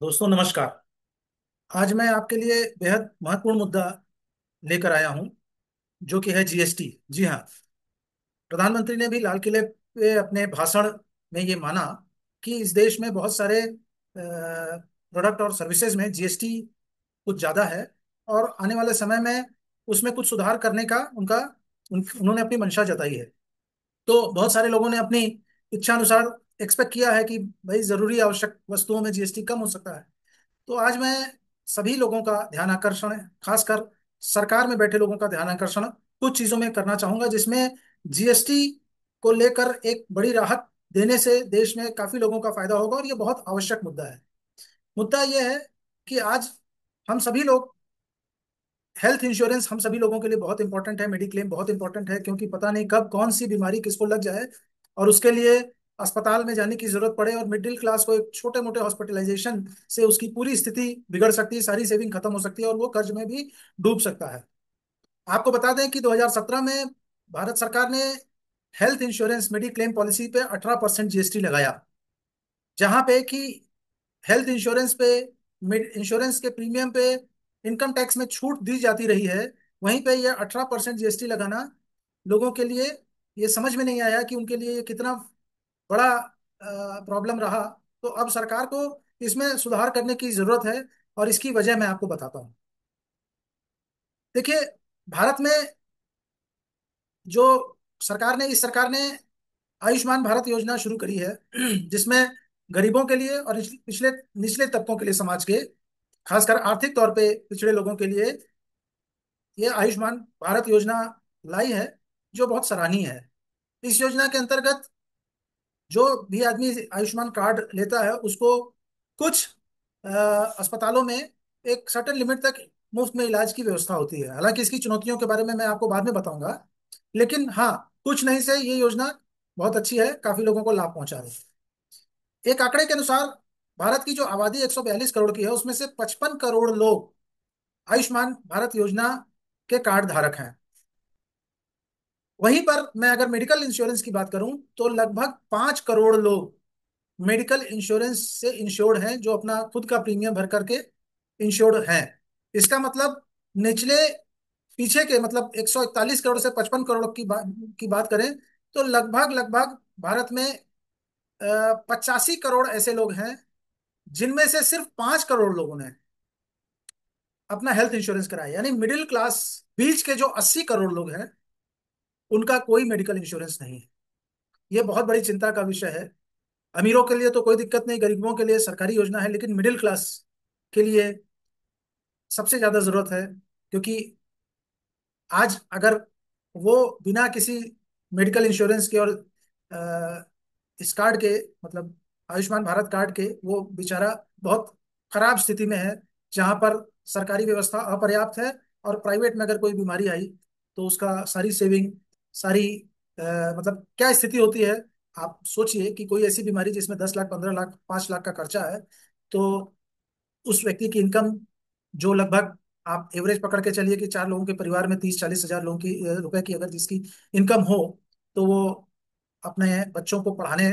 दोस्तों नमस्कार। आज मैं आपके लिए बेहद महत्वपूर्ण मुद्दा लेकर आया हूं, जो कि है जीएसटी। जी हाँ, प्रधानमंत्री ने भी लाल किले पे अपने भाषण में ये माना कि इस देश में बहुत सारे प्रोडक्ट और सर्विसेज में जीएसटी कुछ ज्यादा है, और आने वाले समय में उसमें कुछ सुधार करने का उन्होंने अपनी मंशा जताई है। तो बहुत सारे लोगों ने अपनी इच्छा अनुसार एक्सपेक्ट किया है कि भाई जरूरी आवश्यक वस्तुओं में जीएसटी कम हो सकता है। तो आज मैं सभी लोगों का ध्यान आकर्षण, खासकर सरकार में बैठे लोगों का ध्यान आकर्षण कुछ चीजों में करना चाहूंगा, जिसमें जीएसटी को लेकर एक बड़ी राहत देने से देश में काफी लोगों का फायदा होगा, और ये बहुत आवश्यक मुद्दा है। मुद्दा यह है कि आज हम सभी लोग, हेल्थ इंश्योरेंस हम सभी लोगों के लिए बहुत इंपॉर्टेंट है, मेडिक्लेम बहुत इंपॉर्टेंट है, क्योंकि पता नहीं कब कौन सी बीमारी किसको लग जाए और उसके लिए अस्पताल में जाने की जरूरत पड़े, और मिडिल क्लास को एक छोटे मोटे हॉस्पिटलाइजेशन से उसकी पूरी स्थिति बिगड़ सकती है, सारी सेविंग खत्म हो सकती है और वो कर्ज में भी डूब सकता है। आपको बता दें कि 2017 में भारत सरकार ने हेल्थ इंश्योरेंस मेडिक्लेम पॉलिसी पे 18% जीएसटी लगाया। जहां पे कि हेल्थ इंश्योरेंस पे, मिड इंश्योरेंस के प्रीमियम पे इनकम टैक्स में छूट दी जाती रही है, वहीं पे ये 18% जीएसटी लगाना लोगों के लिए ये समझ में नहीं आया कि उनके लिए ये कितना बड़ा प्रॉब्लम रहा। तो अब सरकार को इसमें सुधार करने की जरूरत है, और इसकी वजह मैं आपको बताता हूँ। देखिए, भारत में जो इस सरकार ने आयुष्मान भारत योजना शुरू करी है, जिसमें गरीबों के लिए और पिछले निचले तबकों के लिए, समाज के खासकर आर्थिक तौर पे पिछड़े लोगों के लिए ये आयुष्मान भारत योजना लाई है, जो बहुत सराहनीय है। इस योजना के अंतर्गत जो भी आदमी आयुष्मान कार्ड लेता है उसको कुछ अस्पतालों में एक सर्टेन लिमिट तक मुफ्त में इलाज की व्यवस्था होती है। हालांकि इसकी चुनौतियों के बारे में मैं आपको बाद में बताऊंगा, लेकिन हाँ, कुछ नहीं से ये योजना बहुत अच्छी है, काफी लोगों को लाभ पहुंचा रही है। एक आंकड़े के अनुसार भारत की जो आबादी 142 करोड़ की है, उसमें से 55 करोड़ लोग आयुष्मान भारत योजना के कार्ड धारक हैं। वहीं पर मैं अगर मेडिकल इंश्योरेंस की बात करूं तो लगभग 5 करोड़ लोग मेडिकल इंश्योरेंस से इंश्योर्ड हैं, जो अपना खुद का प्रीमियम भर करके इंश्योर्ड हैं। इसका मतलब निचले पीछे के, मतलब 141 करोड़ से 55 करोड़ की बात करें तो लगभग लगभग भारत में 85 करोड़ ऐसे लोग हैं, जिनमें से सिर्फ 5 करोड़ लोगों ने अपना हेल्थ इंश्योरेंस कराया। यानी मिडिल क्लास, बीच के जो 80 करोड़ लोग हैं, उनका कोई मेडिकल इंश्योरेंस नहीं है। ये बहुत बड़ी चिंता का विषय है। अमीरों के लिए तो कोई दिक्कत नहीं, गरीबों के लिए सरकारी योजना है, लेकिन मिडिल क्लास के लिए सबसे ज्यादा जरूरत है। क्योंकि आज अगर वो बिना किसी मेडिकल इंश्योरेंस के और इस कार्ड के, मतलब आयुष्मान भारत कार्ड के, वो बेचारा बहुत खराब स्थिति में है, जहां पर सरकारी व्यवस्था अपर्याप्त है, और प्राइवेट में अगर कोई बीमारी आई तो उसका सारी सेविंग, सारी अ, मतलब क्या स्थिति होती है। आप सोचिए कि कोई ऐसी बीमारी जिसमें 10 लाख, 15 लाख, 5 लाख का खर्चा है, तो उस व्यक्ति की इनकम, जो लगभग आप एवरेज पकड़ के चलिए कि 4 लोगों के परिवार में 30-40 हजार लोगों की रुपए की अगर जिसकी इनकम हो, तो वो अपने बच्चों को पढ़ाने,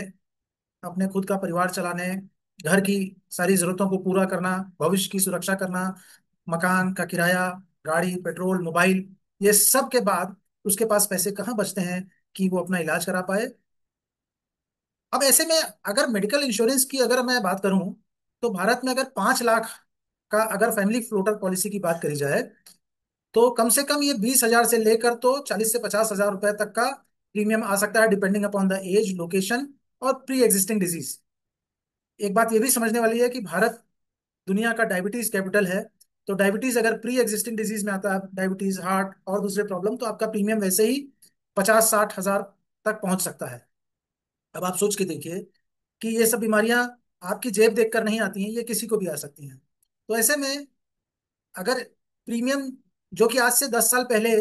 अपने खुद का परिवार चलाने, घर की सारी जरूरतों को पूरा करना, भविष्य की सुरक्षा करना, मकान का किराया, गाड़ी, पेट्रोल, मोबाइल, ये सब के बाद उसके पास पैसे कहाँ बचते हैं कि वो अपना इलाज करा पाए। अब ऐसे में अगर मेडिकल इंश्योरेंस की अगर मैं बात करूं, तो भारत में अगर 5 लाख का अगर फैमिली फ्लोटर पॉलिसी की बात करी जाए, तो कम से कम ये 20 हजार से लेकर तो 40 से 50 हजार रुपए तक का प्रीमियम आ सकता है, depending upon the age, location और प्री एग्जिस्टिंग डिजीज। एक बात ये भी समझने वाली है कि भारत दुनिया का डायबिटीज कैपिटल है। तो डायबिटीज अगर प्री एग्जिस्टिंग डिजीज में आता है, डायबिटीज, हार्ट और दूसरे प्रॉब्लम, तो आपका प्रीमियम वैसे ही 50-60 हजार तक पहुंच सकता है। अब आप सोच के देखिए कि ये सब बीमारियां आपकी जेब देखकर नहीं आती हैं, ये किसी को भी आ सकती हैं। तो ऐसे में अगर प्रीमियम, जो कि आज से 10 साल पहले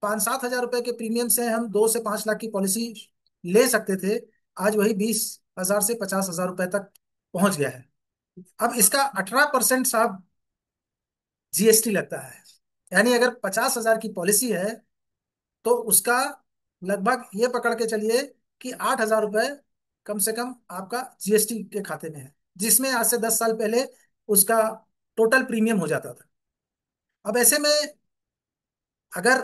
5-7 हजार रुपए के प्रीमियम से हम 2 से 5 लाख की पॉलिसी ले सकते थे, आज वही 20 हजार से 50 हजार रुपए तक पहुंच गया है। अब इसका 18% साहब जीएसटी लगता है। यानी अगर 50 हजार की पॉलिसी है, तो उसका लगभग ये पकड़ के चलिए कि 8 हजार रुपये कम से कम आपका जीएसटी के खाते में है, जिसमें आज से 10 साल पहले उसका टोटल प्रीमियम हो जाता था। अब ऐसे में अगर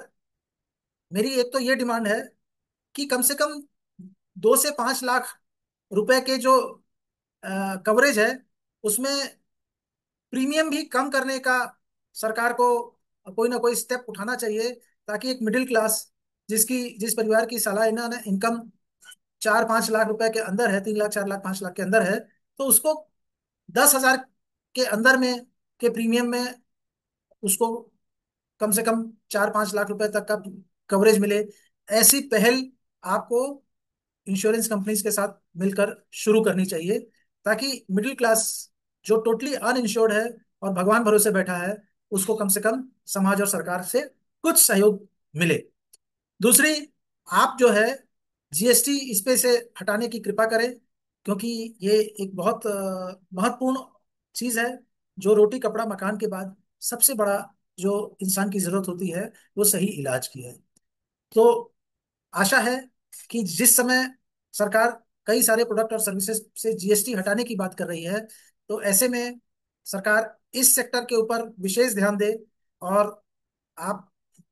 मेरी एक तो ये डिमांड है कि कम से कम 2 से 5 लाख रुपए के जो कवरेज है उसमें प्रीमियम भी कम करने का सरकार को कोई ना कोई स्टेप उठाना चाहिए, ताकि एक मिडिल क्लास जिस परिवार की सालाना इनकम 4-5 लाख रुपए के अंदर है, 3 लाख 4 लाख 5 लाख के अंदर है, तो उसको 10,000 के अंदर में के प्रीमियम में उसको कम से कम 4-5 लाख रुपए तक का कवरेज मिले। ऐसी पहल आपको इंश्योरेंस कंपनीज के साथ मिलकर शुरू करनी चाहिए, ताकि मिडिल क्लास जो टोटली अनइंश्योर्ड है और भगवान भरोसे बैठा है, उसको कम से कम समाज और सरकार से कुछ सहयोग मिले। दूसरी, आप जो है जीएसटी इस पे से हटाने की कृपा करें, क्योंकि ये एक बहुत महत्वपूर्ण चीज है। जो रोटी कपड़ा मकान के बाद सबसे बड़ा जो इंसान की जरूरत होती है, वो सही इलाज की है। तो आशा है कि जिस समय सरकार कई सारे प्रोडक्ट और सर्विसेज से जीएसटी हटाने की बात कर रही है, तो ऐसे में सरकार इस सेक्टर के ऊपर विशेष ध्यान दे, और आप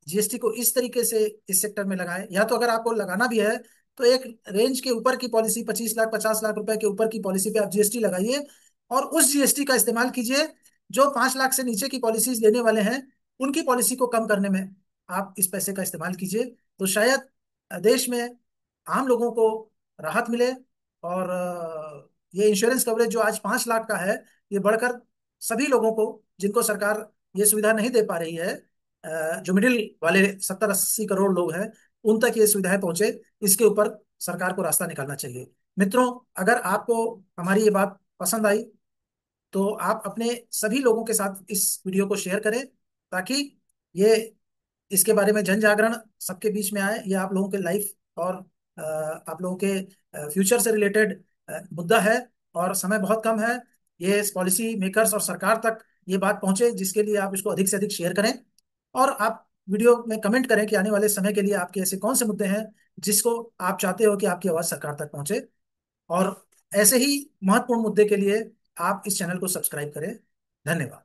जीएसटी को इस तरीके से इस सेक्टर में लगाएं। या तो अगर आपको लगाना भी है तो एक रेंज के ऊपर की पॉलिसी, 25 लाख 50 लाख रुपए के ऊपर की पॉलिसी पे आप जीएसटी लगाइए, और उस जीएसटी का इस्तेमाल कीजिए जो 5 लाख से नीचे की पॉलिसीज लेने वाले हैं, उनकी पॉलिसी को कम करने में आप इस पैसे का इस्तेमाल कीजिए। तो शायद देश में आम लोगों को राहत मिले, और ये इंश्योरेंस कवरेज जो आज 5 लाख का है, ये बढ़कर सभी लोगों को, जिनको सरकार ये सुविधा नहीं दे पा रही है, जो मिडिल वाले 70-80 करोड़ लोग हैं, उन तक ये सुविधाएं पहुंचे, इसके ऊपर सरकार को रास्ता निकालना चाहिए। मित्रों, अगर आपको हमारी ये बात पसंद आई तो आप अपने सभी लोगों के साथ इस वीडियो को शेयर करें, ताकि ये इसके बारे में जन जागरण सबके बीच में आए। ये आप लोगों के लाइफ और आप लोगों के फ्यूचर से रिलेटेड मुद्दा है, और समय बहुत कम है। ये पॉलिसी मेकर्स और सरकार तक ये बात पहुंचे, जिसके लिए आप इसको अधिक से अधिक शेयर करें, और आप वीडियो में कमेंट करें कि आने वाले समय के लिए आपके ऐसे कौन से मुद्दे हैं जिसको आप चाहते हो कि आपकी आवाज़ सरकार तक पहुंचे। और ऐसे ही महत्वपूर्ण मुद्दे के लिए आप इस चैनल को सब्सक्राइब करें। धन्यवाद।